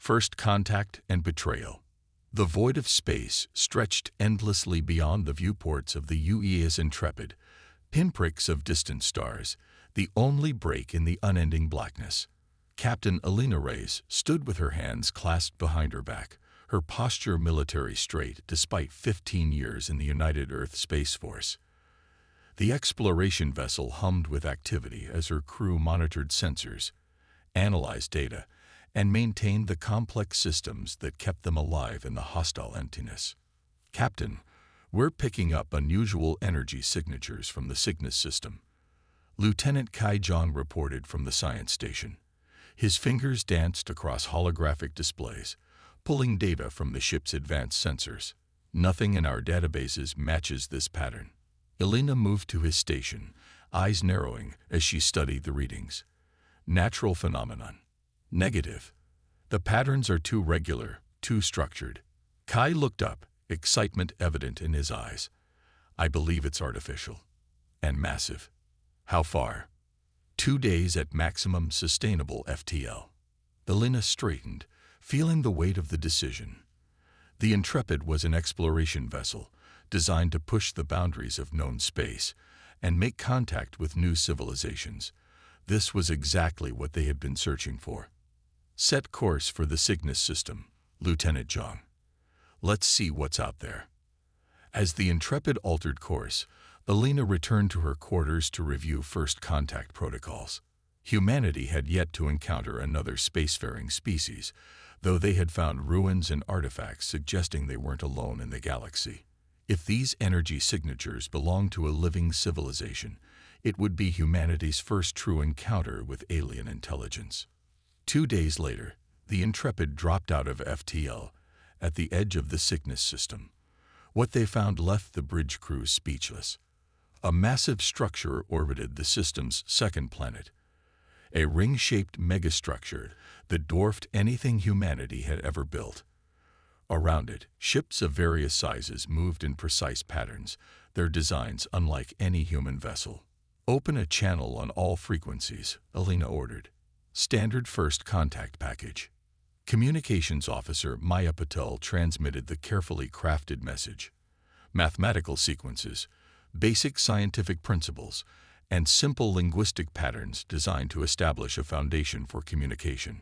First contact and betrayal. The void of space stretched endlessly beyond the viewports of the UEA's Intrepid, pinpricks of distant stars, the only break in the unending blackness. Captain Alina Reyes stood with her hands clasped behind her back, her posture military straight despite 15 years in the United Earth Space Force. The exploration vessel hummed with activity as her crew monitored sensors, analyzed data, and maintained the complex systems that kept them alive in the hostile emptiness. "Captain, we're picking up unusual energy signatures from the Cygnus system," Lieutenant Kai Jong reported from the science station. His fingers danced across holographic displays, pulling data from the ship's advanced sensors. "Nothing in our databases matches this pattern." Elena moved to his station, eyes narrowing as she studied the readings. "Natural phenomenon. Negative. The patterns are too regular, too structured." Kai looked up, excitement evident in his eyes. "I believe it's artificial. And massive." "How far?" 2 days at maximum sustainable FTL. Elena straightened, feeling the weight of the decision. The Intrepid was an exploration vessel, designed to push the boundaries of known space and make contact with new civilizations. This was exactly what they had been searching for. "Set course for the Cygnus system, Lieutenant Jong. Let's see what's out there." As the Intrepid altered course, Elena returned to her quarters to review first contact protocols. Humanity had yet to encounter another spacefaring species, though they had found ruins and artifacts suggesting they weren't alone in the galaxy. If these energy signatures belonged to a living civilization, it would be humanity's first true encounter with alien intelligence. 2 days later, the Intrepid dropped out of FTL at the edge of the Cygnus system. What they found left the bridge crew speechless. A massive structure orbited the system's second planet, a ring-shaped megastructure that dwarfed anything humanity had ever built. Around it, ships of various sizes moved in precise patterns, their designs unlike any human vessel. "Open a channel on all frequencies," Elena ordered. Standard first contact package. Communications Officer Maya Patel transmitted the carefully crafted message. Mathematical sequences, basic scientific principles, and simple linguistic patterns designed to establish a foundation for communication.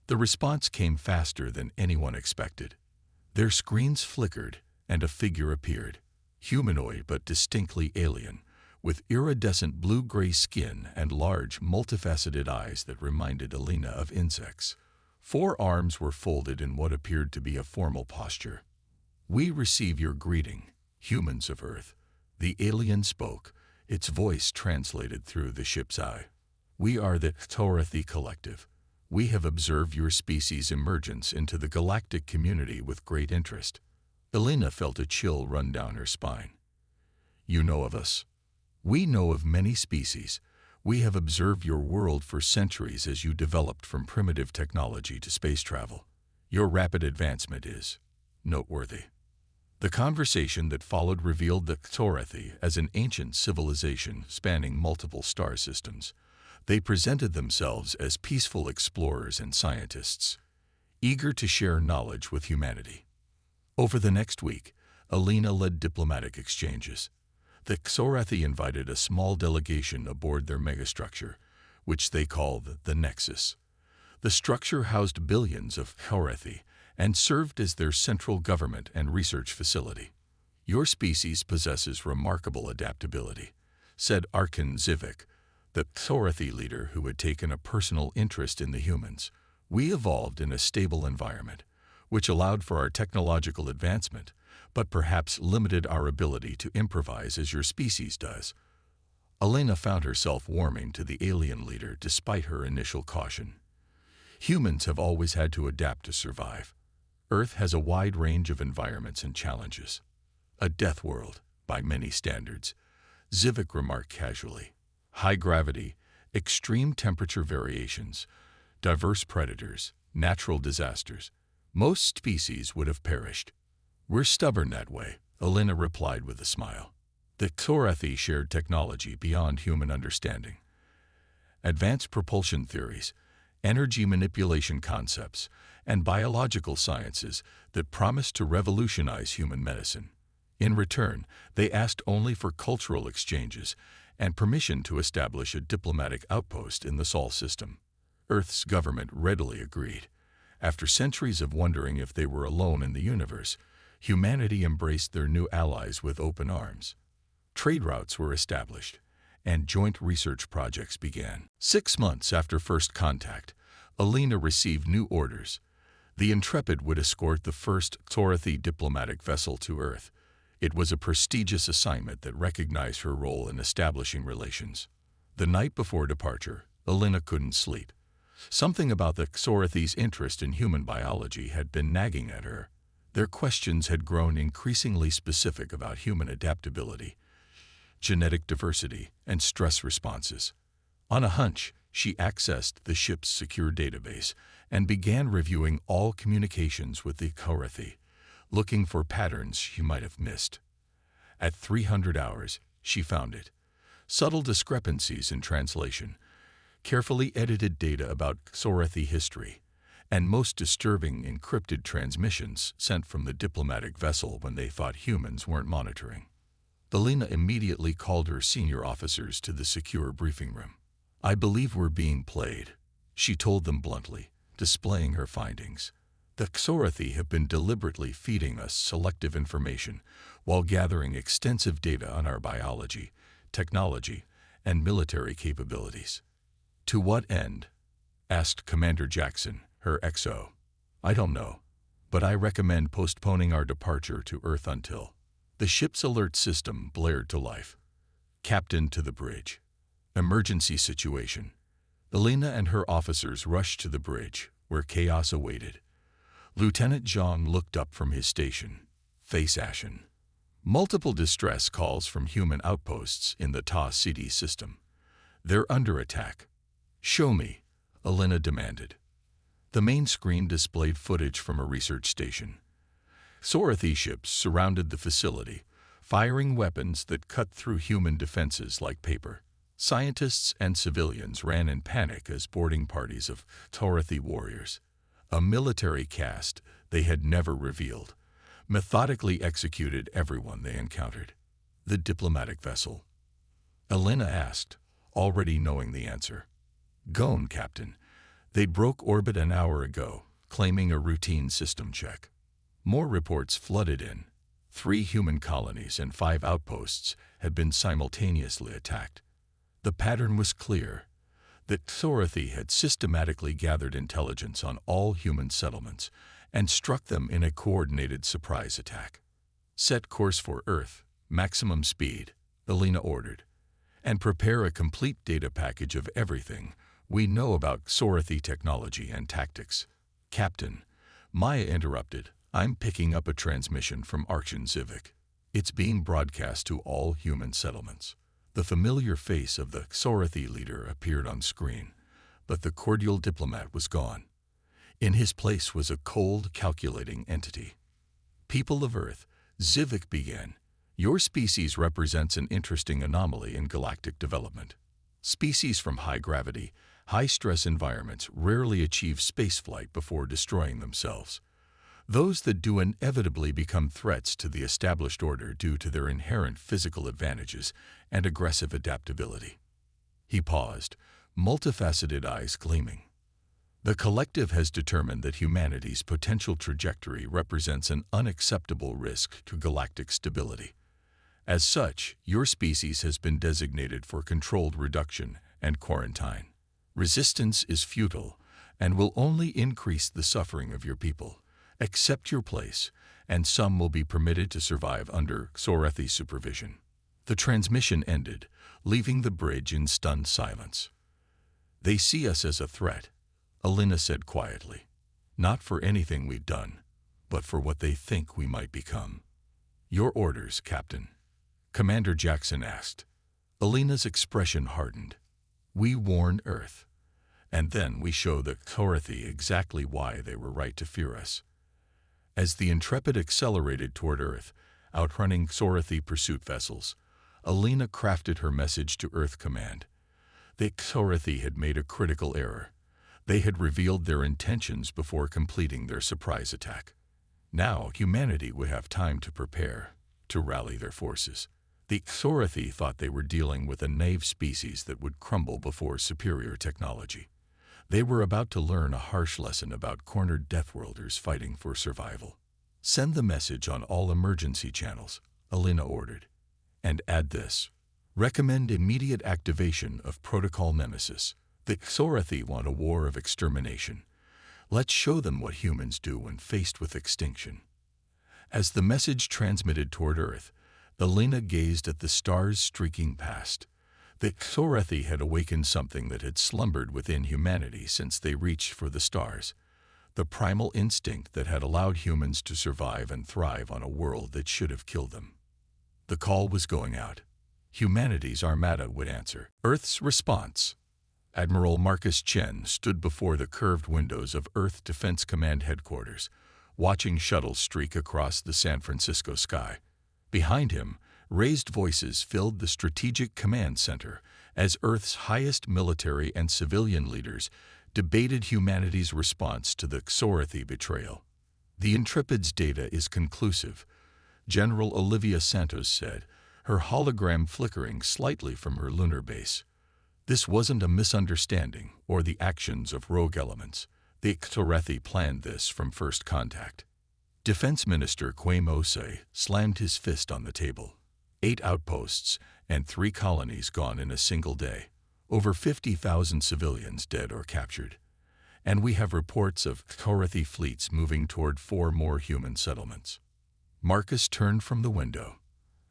The response came faster than anyone expected. Their screens flickered, and a figure appeared, humanoid but distinctly alien, with iridescent blue-gray skin and large, multifaceted eyes that reminded Elena of insects. 4 arms were folded in what appeared to be a formal posture. "We receive your greeting, humans of Earth," the alien spoke, its voice translated through the ship's eye. "We are the Torathi Collective. We have observed your species' emergence into the galactic community with great interest." Elena felt a chill run down her spine. "You know of us?" "We know of many species. We have observed your world for centuries as you developed from primitive technology to space travel. Your rapid advancement is noteworthy." The conversation that followed revealed the Torathi as an ancient civilization spanning multiple star systems. They presented themselves as peaceful explorers and scientists, eager to share knowledge with humanity. Over the next week, Elena led diplomatic exchanges. The Torathi invited a small delegation aboard their megastructure, which they called the Nexus. The structure housed billions of Torathi and served as their central government and research facility. "Your species possesses remarkable adaptability," said Arkan Zivik, the Torathi leader who had taken a personal interest in the humans. "We evolved in a stable environment, which allowed for our technological advancement, but perhaps limited our ability to improvise as your species does." Elena found herself warming to the alien leader despite her initial caution. Humans have always had to adapt to survive. Earth has a wide range of environments and challenges. "A death world, by many standards," Zivik remarked casually. "High gravity, extreme temperature variations, diverse predators, natural disasters. Most species would have perished." "We're stubborn that way," Elena replied with a smile. The Torathi shared technology beyond human understanding. Advanced propulsion theories, energy manipulation concepts, and biological sciences that promised to revolutionize human medicine. In return, they asked only for cultural exchanges and permission to establish a diplomatic outpost in the Sol system. Earth's government readily agreed. After centuries of wondering if they were alone in the universe, humanity embraced their new allies with open arms. Trade routes were established, and joint research projects began. 6 months after first contact, Alina received new orders. The Intrepid would escort the first Xhorathi diplomatic vessel to Earth. It was a prestigious assignment that recognized her role in establishing relations. The night before departure, Alina couldn't sleep. Something about the Xhorathi's interest in human biology had been nagging at her. Their questions had grown increasingly specific about human adaptability, genetic diversity, and stress responses. On a hunch, she accessed the ship's secure database and began reviewing all communications with the Xhorathi, looking for patterns she might have missed. At 300 hours, she found it. Subtle discrepancies in translation, carefully edited data about Xhorathi history, and most disturbing encrypted transmissions sent from the diplomatic vessel when they thought humans weren't monitoring. Alina immediately called her senior officers to the secure briefing room. "I believe we're being played," she told them bluntly, displaying her findings. "The Xhorathi have been deliberately feeding us selective information while gathering extensive data on our biology, technology, and military capabilities." "To what end?" asked Commander Jackson, her XO. "I don't know, but I recommend postponing our departure to Earth until—" The ship's alert system blared to life. "Captain to the bridge. Emergency situation." Alina and her officers rushed to the bridge, where chaos awaited. Lieutenant Zhang looked up from his station, face ashen. Multiple distress calls from human outposts in the Ta City system. "They're under attack." "Show me," Alina demanded. The main screen displayed footage from a research station. Xhorathi ships surrounded the facility, firing weapons that cut through human defenses like paper. Scientists and civilians ran in panic as boarding parties of Xhorathi warriors, a military caste they had never revealed, methodically executed everyone they encountered. "The diplomatic vessel?" Alina asked, already knowing the answer. "Gone, Captain. They broke orbit an hour ago, claiming a routine system check." More reports flooded in. 3 human colonies and 5 outposts had been simultaneously attacked. The pattern was clear. The Xhorathi had systematically gathered intelligence on all human settlements and struck them in a coordinated surprise attack. "Set course for Earth, maximum speed," Alina ordered, "and prepare a complete data package of everything we know about Xhorathi technology and tactics." "Captain," Maya interrupted, "I'm picking up a transmission from Archon Zivik. It's being broadcast to all human settlements." The familiar face of the Xhorathi leader appeared on screen, but the cordial diplomat was gone. In his place was a cold, calculating entity. "People of Earth," Zivik began, "your species represents an interesting anomaly in galactic development. Species from high-gravity, high-stress environments rarely achieve spaceflight before destroying themselves. Those that do inevitably become threats to the established order due to their inherent physical advantages and aggressive adaptability." He paused, multifaceted eyes gleaming. "The collective has determined that humanity's potential trajectory represents an unacceptable risk to galactic stability. As such, your species has been designated for controlled reduction and quarantine. Resistance is futile and will only increase the suffering of your people. Accept your place, and some will be permitted to survive under Xhorathi supervision." The transmission ended, leaving the bridge in stunned silence. "They see us as a threat," Alina said quietly. "Not for anything we've done, but for what they think we might become." "Your orders, Captain?" Commander Jackson asked. Alina's expression hardened. "We warn Earth, and then we show the Xhorathi exactly why they were right to fear us." As the Intrepid accelerated toward Earth, outrunning Xhorathi pursuit vessels, Alina crafted her message to Earth Command. The Xhorathi had made a critical error. They had revealed their intentions before completing their surprise attack. Now humanity would have time to prepare, to rally their forces. The Xorathi thought they were dealing with a naive species that would crumble before superior technology. They were about to learn a harsh lesson about cornered Deathworlders fighting for survival. "Send the message on all emergency channels," Alina ordered. "And add this. Recommend immediate activation of Protocol Nemesis. The Xorathi want a war of extermination. Let's show them what humans do when faced with extinction." As the message transmitted toward Earth, Alina gazed at the stars streaking past. The Xorathi had awakened something that had slumbered within humanity since they reached for the stars, the primal instinct that had allowed humans to survive and thrive on a world that should have killed them. The call was going out. Humanity's armada would answer. Earth's response. Admiral Marcus Chen stood before the curved windows of Earth Defense Command headquarters, watching shuttles streak across the San Francisco sky. Behind him, raised voices filled the Strategic Command Center as Earth's highest military and civilian leaders debated humanity's response to the Xorathi betrayal. "The Intrepid's data is conclusive," General Olivia Santos said, her hologram flickering slightly from her lunar base. "This wasn't a misunderstanding or the actions of rogue elements. The Xorathi planned this from first contact." Defense Minister Kwame Osei slammed his fist on the table. 8 outposts and 3 colonies gone in a single day. Over 50,000 civilians dead or captured. And we have reports of Xorathi fleets moving toward 4 more human settlements. Marcus turned from the window.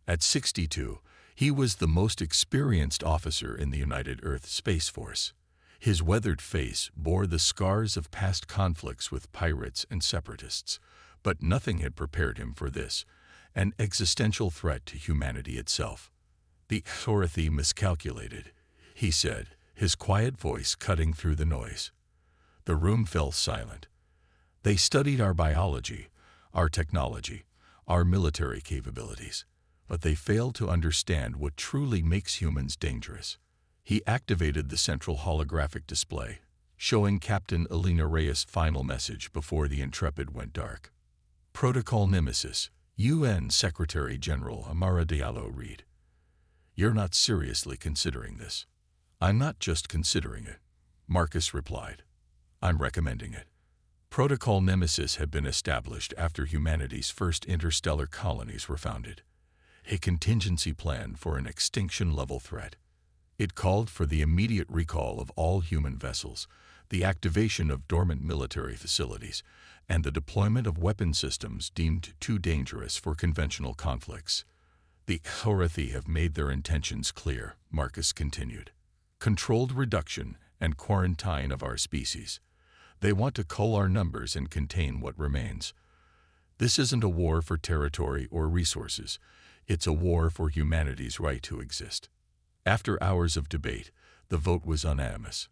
At 62, he was the most experienced officer in the United Earth Space Force. His weathered face bore the scars of past conflicts with pirates and separatists, but nothing had prepared him for this, an existential threat to humanity itself. "The Xorathi miscalculated," he said, his quiet voice cutting through the noise. The room fell silent. "They studied our biology, our technology, our military capabilities, but they failed to understand what truly makes humans dangerous." He activated the central holographic display, showing Captain Alina Reyes' final message before the Intrepid went dark. "Protocol Nemesis, UN Secretary-General Amara Diallo read. You're not seriously considering this." "I'm not just considering it," Marcus replied. "I'm recommending it." Protocol Nemesis had been established after humanity's first interstellar colonies were founded, a contingency plan for an extinction-level threat. It called for the immediate recall of all human vessels, the activation of dormant military facilities, and the deployment of weapon systems deemed too dangerous for conventional conflicts. "The Xorathi have made their intentions clear," Marcus continued. "Controlled reduction and quarantine of our species. They want to cull our numbers and contain what remains. This isn't a war for territory or resources. It's a war for humanity's right to exist." After hours of debate, the vote was unanimous.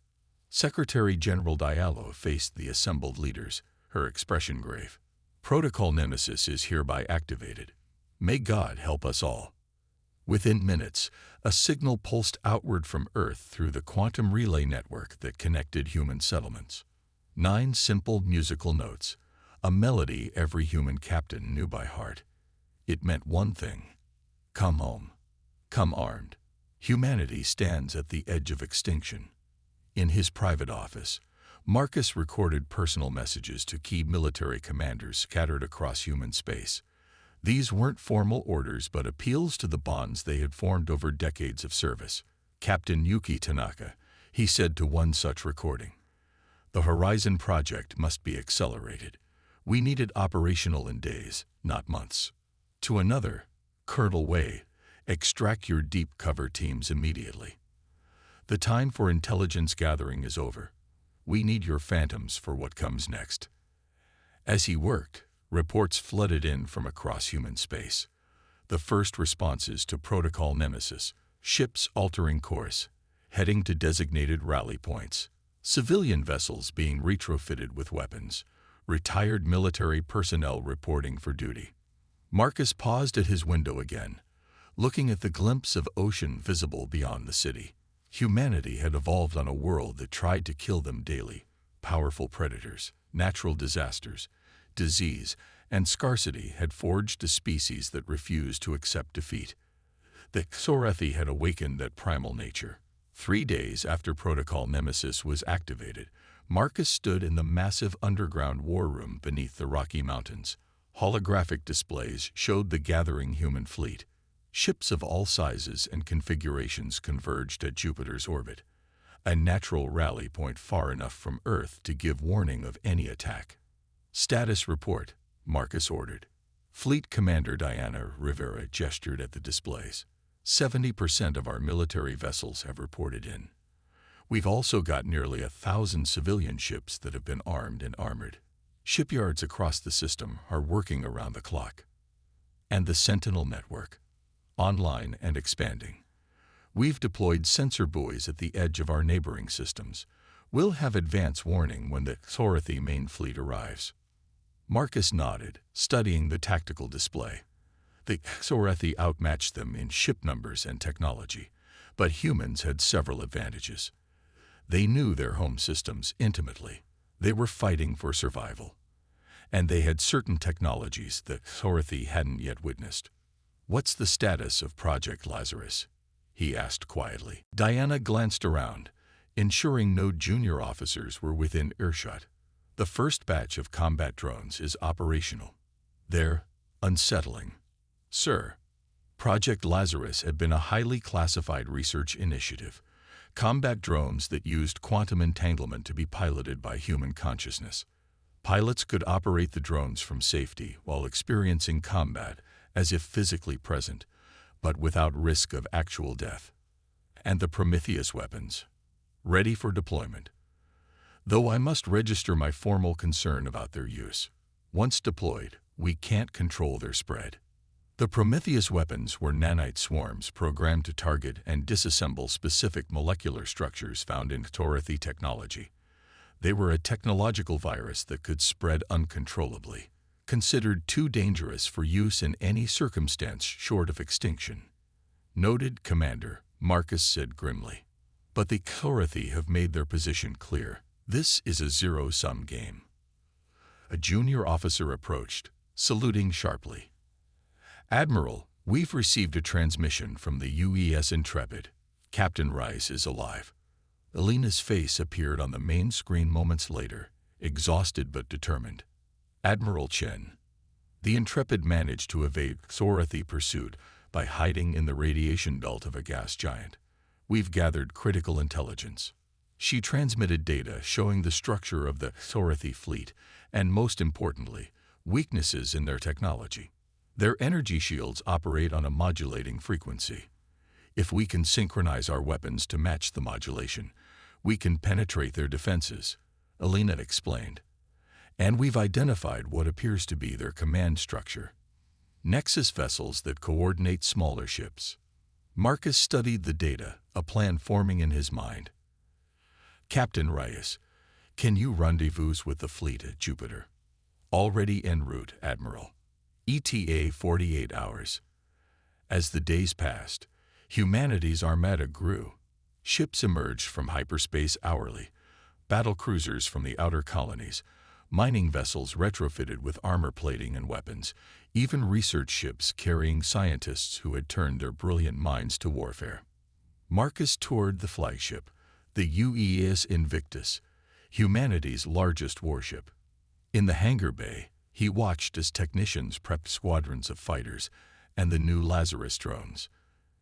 Secretary General Diallo faced the assembled leaders, her expression grave. "Protocol Nemesis is hereby activated. May God help us all." Within minutes, a signal pulsed outward from Earth through the quantum relay network that connected human settlements. 9 simple musical notes, a melody every human captain knew by heart. It meant one thing: come home. Come armed. Humanity stands at the edge of extinction. In his private office, Marcus recorded personal messages to key military commanders scattered across human space. These weren't formal orders but appeals to the bonds they had formed over decades of service. "Captain Yuki Tanaka," he said to one such recording, "the Horizon Project must be accelerated. We need it operational in days, not months." To another, "Colonel Wei, extract your deep cover teams immediately. The time for intelligence gathering is over. We need your phantoms for what comes next." As he worked, reports flooded in from across human space. The first responses to Protocol Nemesis, ships altering course, heading to designated rally points, civilian vessels being retrofitted with weapons, retired military personnel reporting for duty. Marcus paused at his window again, looking at the glimpse of ocean visible beyond the city. Humanity had evolved on a world that tried to kill them daily, powerful predators, natural disasters, disease, and scarcity had forged a species that refused to accept defeat. The Xorethi had awakened that primal nature. 3 days after Protocol Nemesis was activated, Marcus stood in the massive underground war room beneath the Rocky Mountains. Holographic displays showed the gathering human fleet. Ships of all sizes and configurations converged at Jupiter's orbit, a natural rally point far enough from Earth to give warning of any attack. "Status report," Marcus ordered. Fleet Commander Diana Rivera gestured at the displays. 70% of our military vessels have reported in. We've also got nearly 1,000 civilian ships that have been armed and armored. Shipyards across the system are working around the clock. And the Sentinel network, online and expanding. We've deployed sensor buoys at the edge of our neighboring systems. We'll have advance warning when the Xorethi main fleet arrives. Marcus nodded, studying the tactical display. The Xorethi outmatched them in ship numbers and technology, but humans had several advantages. They knew their home systems intimately. They were fighting for survival. And they had certain technologies that Xorethi hadn't yet witnessed. "What's the status of Project Lazarus?" he asked quietly. Diana glanced around, ensuring no junior officers were within earshot. "The first batch of combat drones is operational. They're unsettling." "Sir, Project Lazarus had been a highly classified research initiative. Combat drones that used quantum entanglement to be piloted by human consciousness. Pilots could operate the drones from safety while experiencing combat as if physically present, but without risk of actual death. And the Prometheus weapons, ready for deployment. Though I must register my formal concern about their use. Once deployed, we can't control their spread." The Prometheus weapons were nanite swarms programmed to target and disassemble specific molecular structures found in Xorethi technology. They were a technological virus that could spread uncontrollably, considered too dangerous for use in any circumstance short of extinction. "Noted, Commander," Marcus said grimly. "But the Xorethi have made their position clear. This is a zero-sum game." A junior officer approached, saluting sharply. "Admiral, we've received a transmission from the UES Intrepid. Captain Rice is alive." Alina's face appeared on the main screen moments later, exhausted but determined. "Admiral Chen, the Intrepid managed to evade Xorethi pursuit by hiding in the radiation belt of a gas giant. We've gathered critical intelligence." She transmitted data showing the structure of the Xorethi fleet and, most importantly, weaknesses in their technology. Their energy shields operate on a modulating frequency. If we can synchronize our weapons to match the modulation, we can penetrate their defenses, Alina explained. And we've identified what appears to be their command structure. Nexus vessels that coordinate smaller ships. Marcus studied the data, a plan forming in his mind. "Captain Reyes, can you rendezvous with the fleet at Jupiter?" "Already en route, Admiral. ETA 48 hours. As the days passed, humanity's armada grew. Ships emerged from hyperspace hourly, battle cruisers from the outer colonies, mining vessels retrofitted with armor plating and weapons, even research ships carrying scientists who had turned their brilliant minds to warfare. Marcus toured the flagship, the UES Invictus, humanity's largest warship. In the hangar bay, he watched as technicians prepped squadrons of fighters and the new Lazarus drones.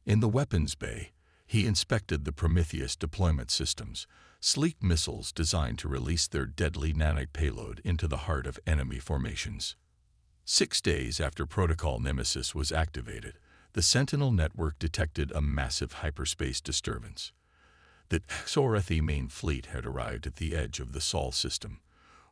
In the weapons bay, he inspected the Prometheus deployment systems, sleek missiles designed to release their deadly nanite payload into the heart of enemy formations. 6 days after Protocol Nemesis was activated, the Sentinel network detected a massive hyperspace disturbance. The Xorethi main fleet had arrived at the edge of the Sol system.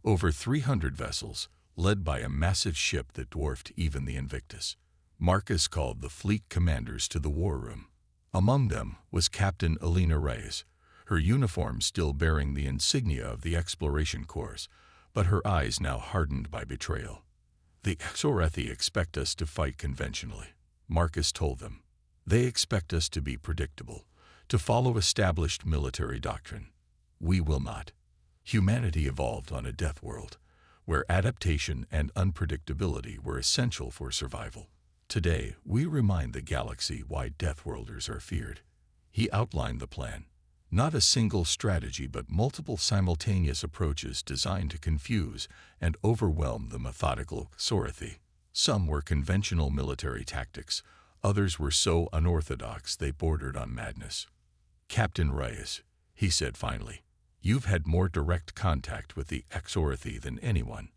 Over 300 vessels, led by a massive ship that dwarfed even the Invictus. Marcus called the fleet commanders to the war room. Among them was Captain Alina Reyes, her uniform still bearing the insignia of the Exploration Corps, but her eyes now hardened by betrayal. "The Xorethi expect us to fight conventionally," Marcus told them. "They expect us to be predictable, to follow established military doctrine. We will not. Humanity evolved on a death world, where adaptation and unpredictability were essential for survival. Today, we remind the galaxy why Deathworlders are feared. He outlined the plan. Not a single strategy, but multiple simultaneous approaches designed to confuse and overwhelm the methodical Xorathi. Some were conventional military tactics, others were so unorthodox they bordered on madness. "Captain Reyes," he said finally, "you've had more direct contact with the Xorathi than anyone.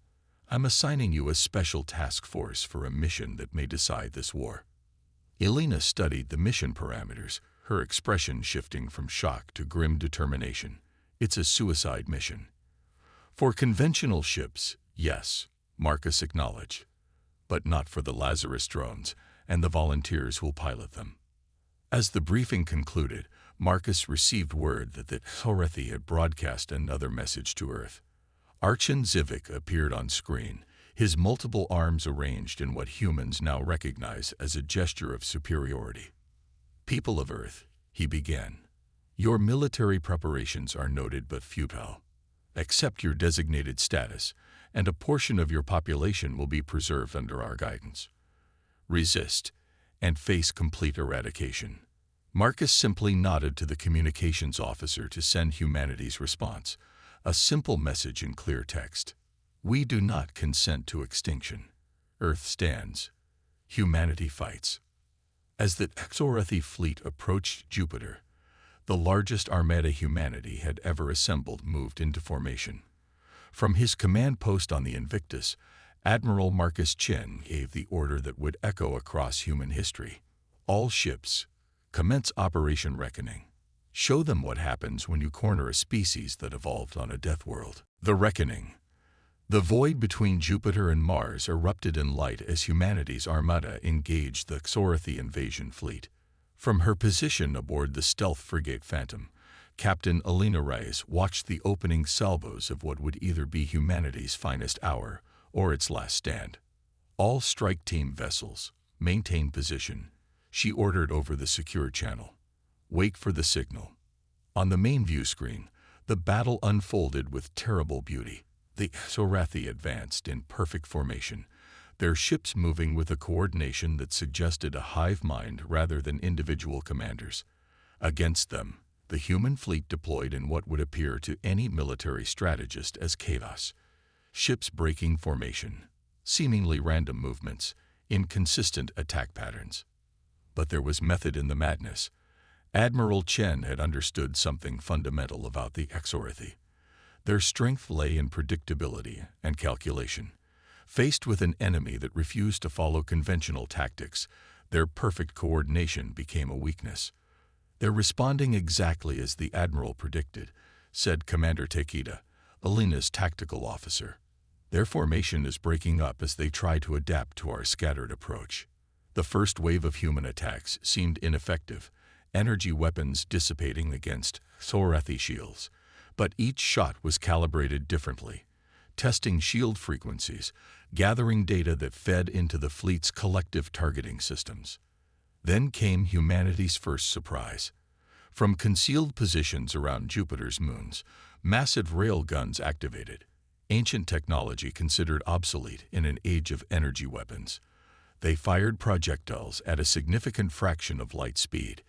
I'm assigning you a special task force for a mission that may decide this war." Elena studied the mission parameters, her expression shifting from shock to grim determination. "It's a suicide mission." "For conventional ships, yes," Marcus acknowledged, "but not for the Lazarus drones and the volunteers who'll pilot them." As the briefing concluded, Marcus received word that the Xorathi had broadcast another message to Earth. Archon Zivik appeared on screen, his multiple arms arranged in what humans now recognize as a gesture of superiority. "People of Earth," he began, "your military preparations are noted but futile. Accept your designated status, and a portion of your population will be preserved under our guidance. Resist, and face complete eradication." Marcus simply nodded to the communications officer to send humanity's response, a simple message in clear text. "We do not consent to extinction. Earth stands. Humanity fights." As the Xorathi fleet approached Jupiter, the largest armada humanity had ever assembled moved into formation. From his command post on the Invictus, Admiral Marcus Chen gave the order that would echo across human history. "All ships, commence Operation Reckoning. Show them what happens when you corner a species that evolved on a death world." The Reckoning. The void between Jupiter and Mars erupted in light as humanity's armada engaged the Xorathi invasion fleet. From her position aboard the stealth frigate Phantom, Captain Elena Reyes watched the opening salvos of what would either be humanity's finest hour or its last stand. "All strike team vessels, maintain position," she ordered over the secure channel. "Wait for the signal." On the main view screen, the battle unfolded with terrible beauty. The Xorathi advanced in perfect formation, their ships moving with a coordination that suggested a hive mind rather than individual commanders. Against them, the human fleet deployed in what would appear to any military strategist as chaos. Ships breaking formation, seemingly random movements, inconsistent attack patterns. But there was method in the madness. Admiral Chen had understood something fundamental about the Xorathi. Their strength lay in predictability and calculation. Faced with an enemy that refused to follow conventional tactics, their perfect coordination became a weakness. "They're responding exactly as the Admiral predicted," said Commander Takeda, Elena's tactical officer. "Their formation is breaking up as they try to adapt to our scattered approach." The first wave of human attacks seemed ineffective, energy weapons dissipating against Xorathi shields. But each shot was calibrated differently, testing shield frequencies, gathering data that fed into the fleet's collective targeting systems. Then came humanity's first surprise. From concealed positions around Jupiter's moons, massive rail guns activated, ancient technology considered obsolete in an age of energy weapons. They fired projectiles at a significant fraction of light speed,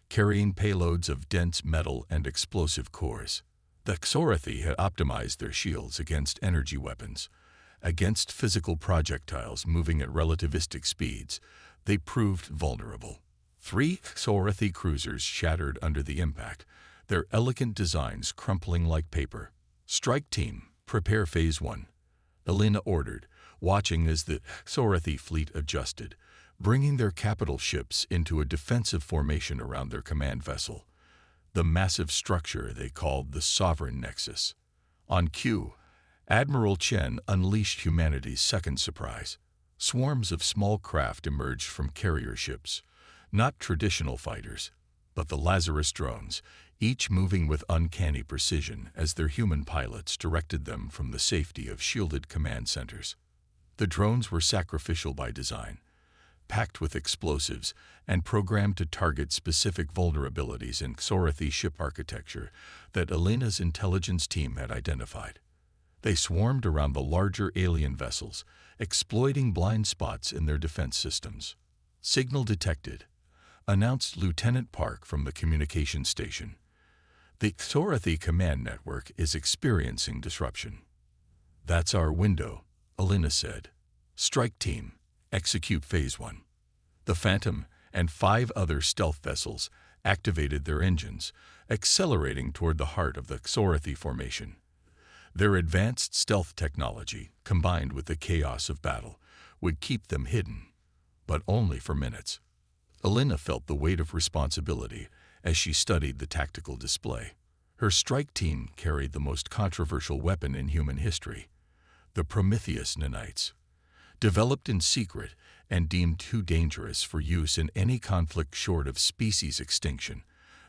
carrying payloads of dense metal and explosive cores. The Xorathi had optimized their shields against energy weapons. Against physical projectiles moving at relativistic speeds, they proved vulnerable. 3 Xorathi cruisers shattered under the impact, their elegant designs crumpling like paper. "Strike team, prepare Phase 1, Elena ordered, watching as the Xorathi fleet adjusted, bringing their capital ships into a defensive formation around their command vessel, the massive structure they called the Sovereign Nexus. On cue, Admiral Chen unleashed humanity's second surprise. Swarms of small craft emerged from carrier ships, not traditional fighters, but the Lazarus drones, each moving with uncanny precision as their human pilots directed them from the safety of shielded command centers. The drones were sacrificial by design. packed with explosives and programmed to target specific vulnerabilities in Xorathi ship architecture that Elena's intelligence team had identified. They swarmed around the larger alien vessels, exploiting blind spots in their defense systems. "Signal detected," announced Lieutenant Park from the communication station. "The Xorathi command network is experiencing disruption." "That's our window," Elena said. "Strike team, execute Phase 1. The Phantom and 5 other stealth vessels activated their engines, accelerating toward the heart of the Xorathi formation. Their advanced stealth technology, combined with the chaos of battle, would keep them hidden, but only for minutes. Elena felt the weight of responsibility as she studied the tactical display. Her strike team carried the most controversial weapon in human history, the Prometheus nanites. Developed in secret and deemed too dangerous for use in any conflict short of species extinction,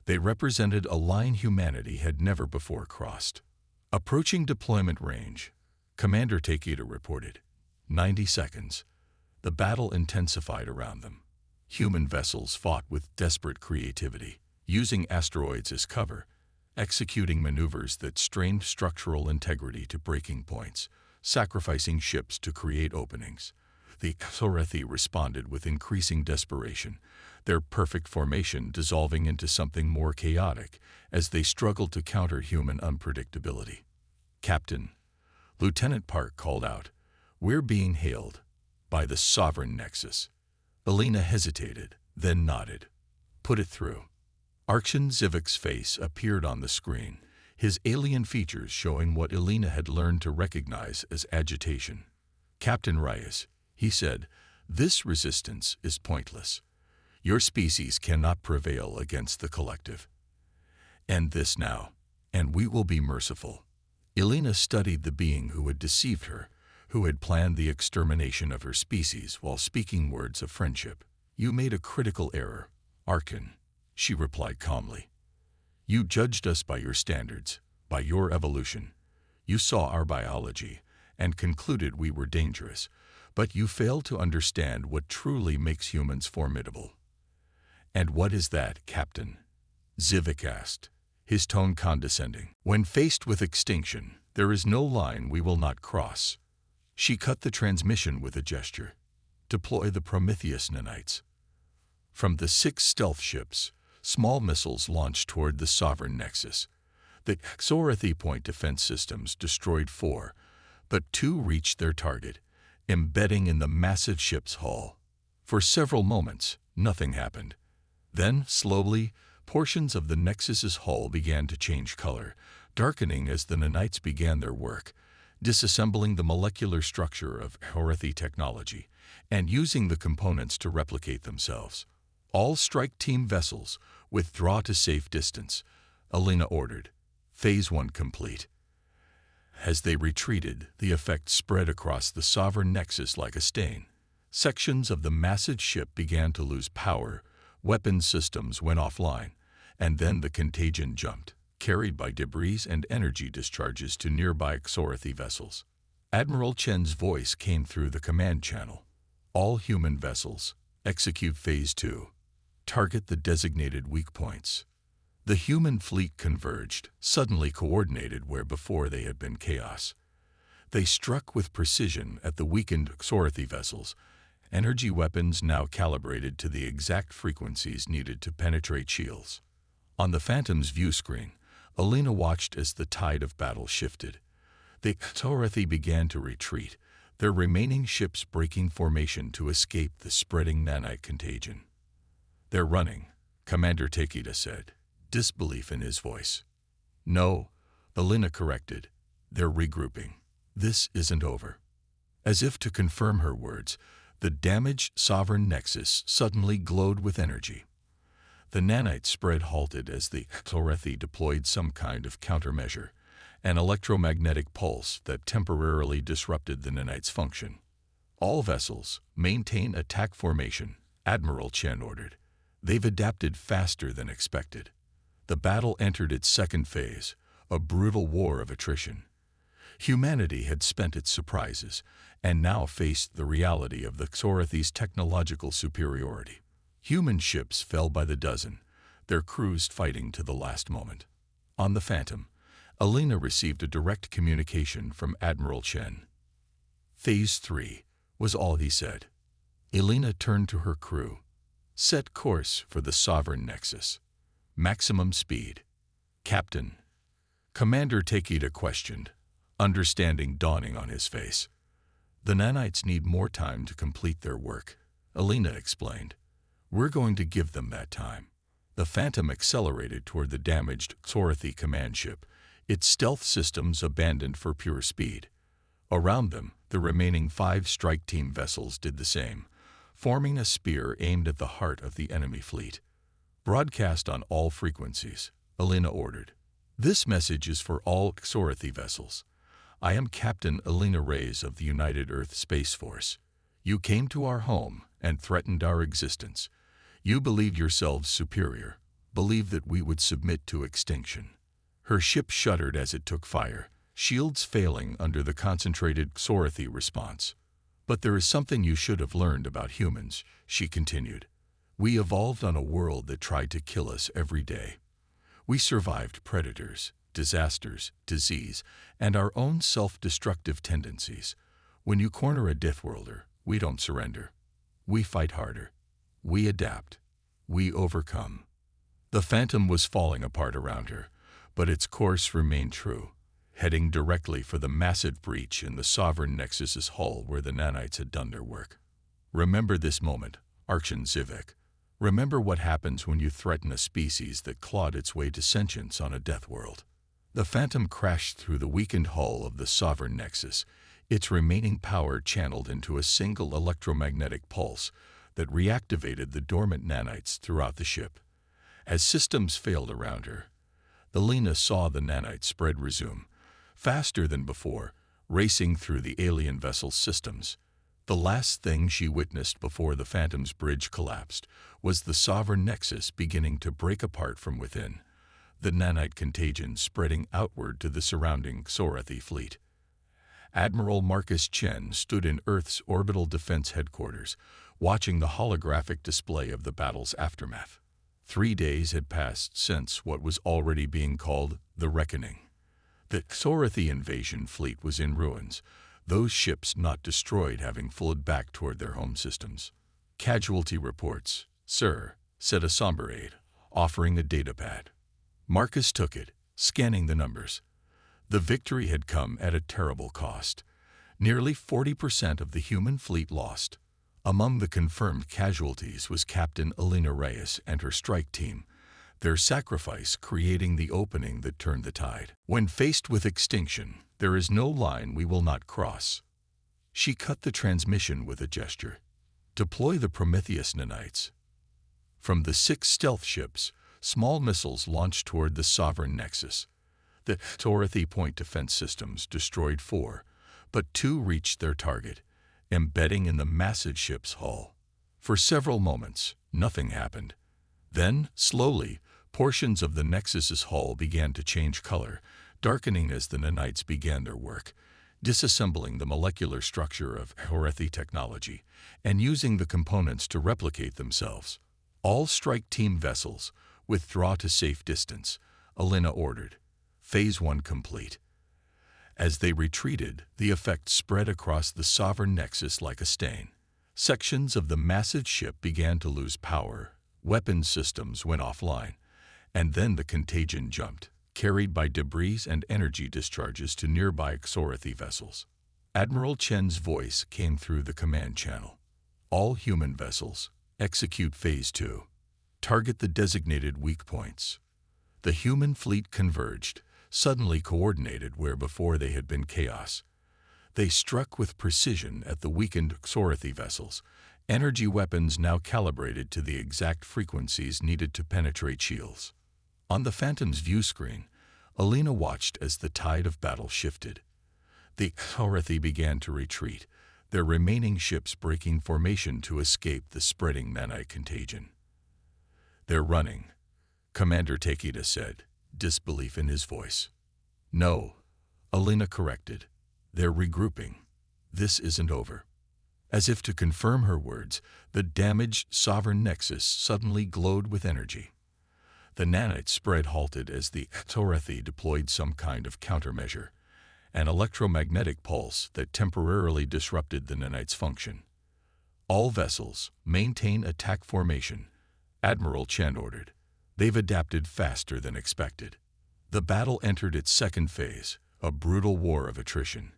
they represented a line humanity had never before crossed. Approaching deployment range, Commander Takeda reported. 90 seconds. The battle intensified around them. Human vessels fought with desperate creativity, using asteroids as cover, executing maneuvers that strained structural integrity to breaking points, sacrificing ships to create openings. The Xorathi responded with increasing desperation, their perfect formation dissolving into something more chaotic as they struggled to counter human unpredictability. "Captain," Lieutenant Park called out, "we're being hailed by the Sovereign Nexus." Elena hesitated, then nodded. "Put it through." Arkshan Zivik's face appeared on the screen, his alien features showing what Elena had learned to recognize as agitation. "Captain Reyes," he said, "this resistance is pointless. Your species cannot prevail against the collective. End this now, and we will be merciful." Elena studied the being who had deceived her, who had planned the extermination of her species while speaking words of friendship. "You made a critical error, Arkan," she replied calmly. "You judged us by your standards, by your evolution. You saw our biology and concluded we were dangerous, but you failed to understand what truly makes humans formidable." "And what is that, Captain?" Zivik asked, his tone condescending. "When faced with extinction, there is no line we will not cross." She cut the transmission with a gesture. "Deploy the Prometheus nanites." From the 6 stealth ships, small missiles launched toward the Sovereign Nexus. The Xorathi point defense systems destroyed 4, but 2 reached their target, embedding in the massive ship's hull. For several moments, nothing happened. Then, slowly, portions of the Nexus's hull began to change color, darkening as the nanites began their work, disassembling the molecular structure of Xorathi technology and using the components to replicate themselves. "All strike team vessels, withdraw to safe distance," Elena ordered. "Phase 1 complete." As they retreated, the effect spread across the Sovereign Nexus like a stain. Sections of the massive ship began to lose power, weapon systems went offline, and then the contagion jumped, carried by debris and energy discharges to nearby Xorathi vessels. Admiral Chen's voice came through the command channel. "All human vessels, execute Phase 2. Target the designated weak points." The human fleet converged, suddenly coordinated where before they had been chaos. They struck with precision at the weakened Xorathi vessels, energy weapons now calibrated to the exact frequencies needed to penetrate shields. On the Phantom's view screen, Elena watched as the tide of battle shifted. The Xorathi began to retreat, their remaining ships breaking formation to escape the spreading nanite contagion. "They're running," Commander Takeda said, disbelief in his voice. "No," Elena corrected, "they're regrouping. This isn't over." As if to confirm her words, the damaged Sovereign Nexus suddenly glowed with energy. The nanite spread halted as the Xorathi deployed some kind of countermeasure, an electromagnetic pulse that temporarily disrupted the nanite's function. "All vessels, maintain attack formation," Admiral Chen ordered. "They've adapted faster than expected." The battle entered its second phase, a brutal war of attrition. Humanity had spent its surprises, and now faced the reality of the Xorathi's technological superiority. Human ships fell by the dozen, their crews fighting to the last moment. On the Phantom, Alina received a direct communication from Admiral Chen. Phase 3 was all he said. Alina turned to her crew. Set course for the Sovereign Nexus. Maximum speed. Captain. Commander Takeda questioned, understanding dawning on his face. The nanites need more time to complete their work, Alina explained. We're going to give them that time. The Phantom accelerated toward the damaged Xorathi command ship, its stealth systems abandoned for pure speed. Around them, the remaining 5 strike team vessels did the same, forming a spear aimed at the heart of the enemy fleet. Broadcast on all frequencies, Alina ordered. This message is for all Xorathi vessels. I am Captain Alina Reyes of the United Earth Space Force. You came to our home and threatened our existence. You believed yourselves superior, believed that we would submit to extinction. Her ship shuddered as it took fire, shields failing under the concentrated Xorathi response. But there is something you should have learned about humans, she continued. We evolved on a world that tried to kill us every day. We survived predators, disasters, disease, and our own self-destructive tendencies. When you corner a Deathworlder, we don't surrender. We fight harder. We adapt. We overcome. The Phantom was falling apart around her, but its course remained true, heading directly for the massive breach in the Sovereign Nexus's hull where the nanites had done their work. Remember this moment, Archon Zivek. Remember what happens when you threaten a species that clawed its way to sentience on a death world. The Phantom crashed through the weakened hull of the Sovereign Nexus, its remaining power channeled into a single electromagnetic pulse that reactivated the dormant nanites throughout the ship. As systems failed around her, Alina saw the nanite spread resume, faster than before, racing through the alien vessel's systems. The last thing she witnessed before the Phantom's bridge collapsed was the Sovereign Nexus beginning to break apart from within, the nanite contagion spreading outward to the surrounding Xorathi fleet. Admiral Marcus Chen stood in Earth's orbital defense headquarters, watching the holographic display of the battle's aftermath. 3 days had passed since what was already being called the Reckoning. The Xorathi invasion fleet was in ruins, those ships not destroyed having flowed back toward their home systems. Casualty reports, sir, said a somber aide, offering a datapad. Marcus took it, scanning the numbers. The victory had come at a terrible cost. Nearly 40% of the human fleet lost. Among the confirmed casualties was Captain Alina Reyes and her strike team, their sacrifice creating the opening that turned the tide. When faced with extinction, there is no line we will not cross. She cut the transmission with a gesture. Deploy the Prometheus nanites. From the 6 stealth ships, small missiles launched toward the Sovereign Nexus. The Xorathi point defense systems destroyed 4, but 2 reached their target, embedding in the massive ship's hull. For several moments, nothing happened. Then, slowly, portions of the Nexus's hull began to change color, darkening as the nanites began their work, disassembling the molecular structure of Xorathi technology and using the components to replicate themselves. All strike team vessels, withdraw to safe distance, Alina ordered. Phase 1 complete. As they retreated, the effect spread across the Sovereign Nexus like a stain. Sections of the massive ship began to lose power, weapon systems went offline, and then the contagion jumped, carried by debris and energy discharges to nearby Xorathi vessels. Admiral Chen's voice came through the command channel. All human vessels, execute Phase 2. Target the designated weak points. The human fleet converged, suddenly coordinated where before they had been chaos. They struck with precision at the weakened Xorathi vessels, energy weapons now calibrated to the exact frequencies needed to penetrate shields. On the Phantom's view screen, Alina watched as the tide of battle shifted. The Xorathi began to retreat, their remaining ships breaking formation to escape the spreading nanite contagion. They're running, Commander Takeda said, disbelief in his voice. No, Alina corrected. They're regrouping. This isn't over. As if to confirm her words, the damaged sovereign nexus suddenly glowed with energy. The nanite spread halted as the Xorthi deployed some kind of countermeasure, an electromagnetic pulse that temporarily disrupted the nanite's function. All vessels, maintain attack formation, Admiral Chen ordered. They've adapted faster than expected. The battle entered its second phase, a brutal war of attrition.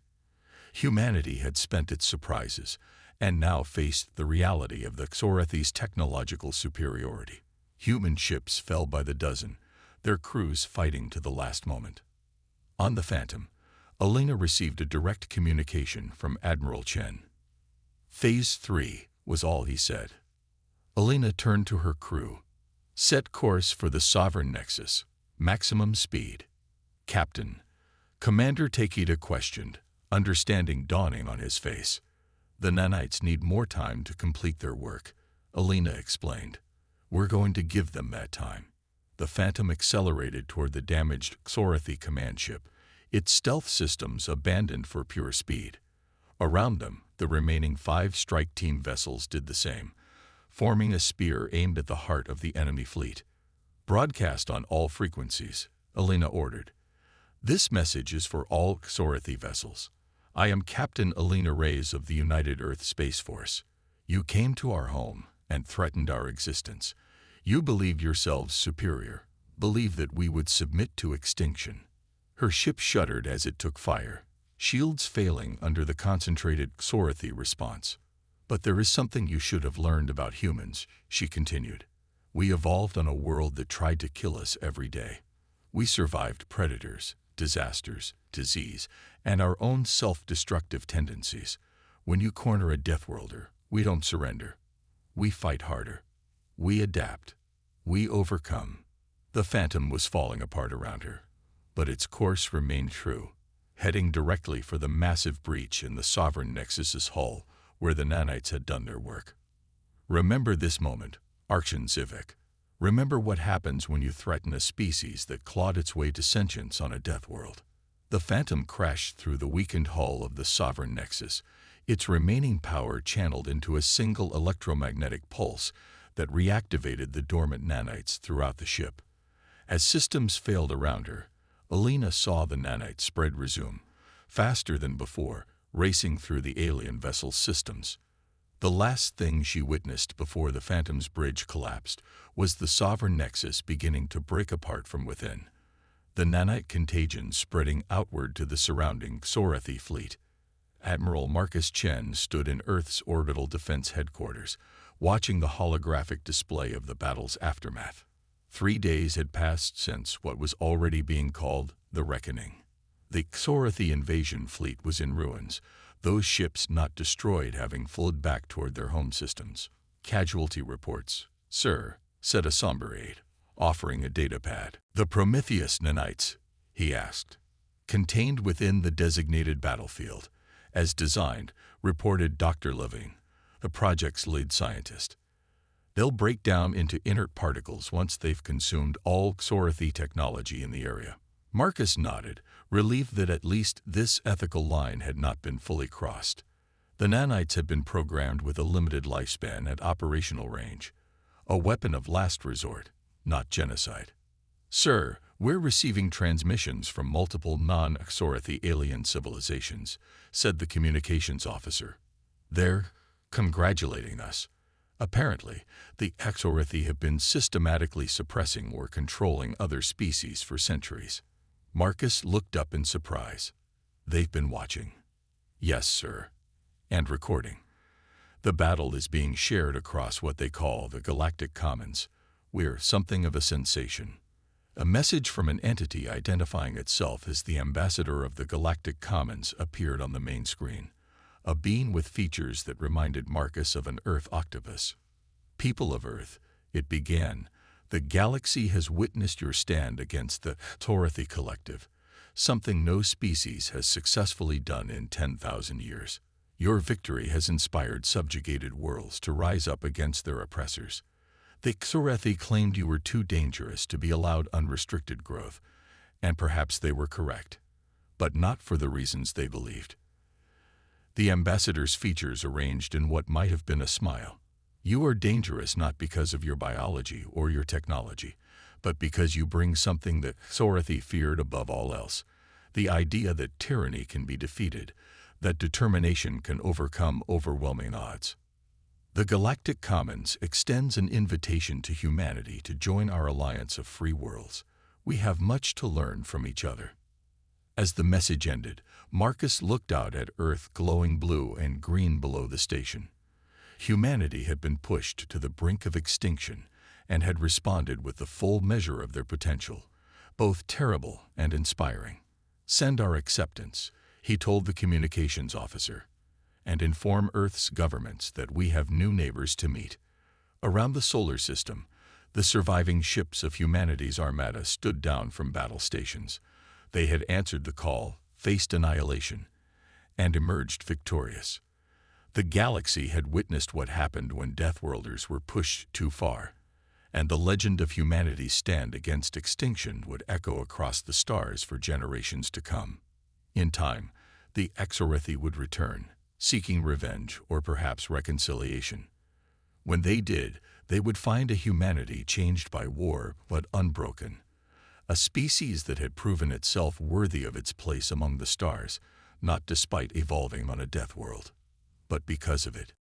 Humanity had spent its surprises, and now faced the reality of the Xorthi's technological superiority. Human ships fell by the dozen, their crews fighting to the last moment. On the Phantom, Alina received a direct communication from Admiral Chen. Phase 3 was all he said. Alina turned to her crew. Set course for the Sovereign Nexus. Maximum speed. Captain. Commander Takeda questioned, understanding dawning on his face. The nanites need more time to complete their work, Alina explained. We're going to give them that time. The Phantom accelerated toward the damaged Xorthi command ship, its stealth systems abandoned for pure speed. Around them, the remaining 5 strike team vessels did the same, forming a spear aimed at the heart of the enemy fleet. Broadcast on all frequencies, Alina ordered. This message is for all Xorthi vessels. I am Captain Alina Reyes of the United Earth Space Force. You came to our home and threatened our existence. You believed yourselves superior, believed that we would submit to extinction. Her ship shuddered as it took fire, shields failing under the concentrated Xorthi response. But there is something you should have learned about humans, she continued. We evolved on a world that tried to kill us every day. We survived predators, disasters, disease, and our own self-destructive tendencies. When you corner a Deathworlder, we don't surrender. We fight harder. We adapt. We overcome. The Phantom was falling apart around her, but its course remained true, heading directly for the massive breach in the Sovereign Nexus's hull, where the nanites had done their work. Remember this moment, Archon Civic. Remember what happens when you threaten a species that clawed its way to sentience on a death world. The Phantom crashed through the weakened hull of the Sovereign Nexus, its remaining power channeled into a single electromagnetic pulse that reactivated the dormant nanites throughout the ship. As systems failed around her, Alina saw the nanite spread resume, faster than before, racing through the alien vessel's systems. The last thing she witnessed before the Phantom's bridge collapsed was the Sovereign Nexus beginning to break apart from within, the nanite contagion spreading outward to the surrounding Xorthi fleet. Admiral Marcus Chen stood in Earth's orbital defense headquarters, watching the holographic display of the battle's aftermath. 3 days had passed since what was already being called the Reckoning. The Xorthi invasion fleet was in ruins, those ships not destroyed having flowed back toward their home systems. Casualty reports, sir, said a somber aide, offering a datapad. The Prometheus nanites, he asked, contained within the designated battlefield, as designed, reported Dr. Levine, the project's lead scientist. They'll break down into inert particles once they've consumed all Xorthi technology in the area. Marcus nodded, relieved that at least this ethical line had not been fully crossed. The nanites had been programmed with a limited lifespan at operational range, a weapon of last resort, not genocide. Sir, we're receiving transmissions from multiple non-Xorthi alien civilizations, said the communications officer. They're congratulating us. Apparently, the Xorthi have been systematically suppressing or controlling other species for centuries. Marcus looked up in surprise. They've been watching. Yes, sir. And recording. The battle is being shared across what they call the Galactic Commons. We're something of a sensation. A message from an entity identifying itself as the ambassador of the Galactic Commons appeared on the main screen, a being with features that reminded Marcus of an Earth octopus. People of Earth, it began, the galaxy has witnessed your stand against the Xorthi Collective, something no species has successfully done in 10,000 years. Your victory has inspired subjugated worlds to rise up against their oppressors. The Xorthi claimed you were too dangerous to be allowed unrestricted growth, and perhaps they were correct. but not for the reasons they believed. The ambassador's features arranged in what might have been a smile. You are dangerous not because of your biology or your technology, but because you bring something that Sorathi feared above all else, the idea that tyranny can be defeated, that determination can overcome overwhelming odds. The Galactic Commons extends an invitation to humanity to join our alliance of free worlds. We have much to learn from each other. As the message ended, Marcus looked out at Earth glowing blue and green below the station. Humanity had been pushed to the brink of extinction and had responded with the full measure of their potential, both terrible and inspiring. Send our acceptance, he told the communications officer, and inform Earth's governments that we have new neighbors to meet. Around the solar system, the surviving ships of humanity's armada stood down from battle stations. They had answered the call, faced annihilation, and emerged victorious. The galaxy had witnessed what happened when Deathworlders were pushed too far, and the legend of humanity's stand against extinction would echo across the stars for generations to come. In time, the Exorethi would return, seeking revenge or perhaps reconciliation. When they did, they would find a humanity changed by war but unbroken, a species that had proven itself worthy of its place among the stars, not despite evolving on a death world, but because of it.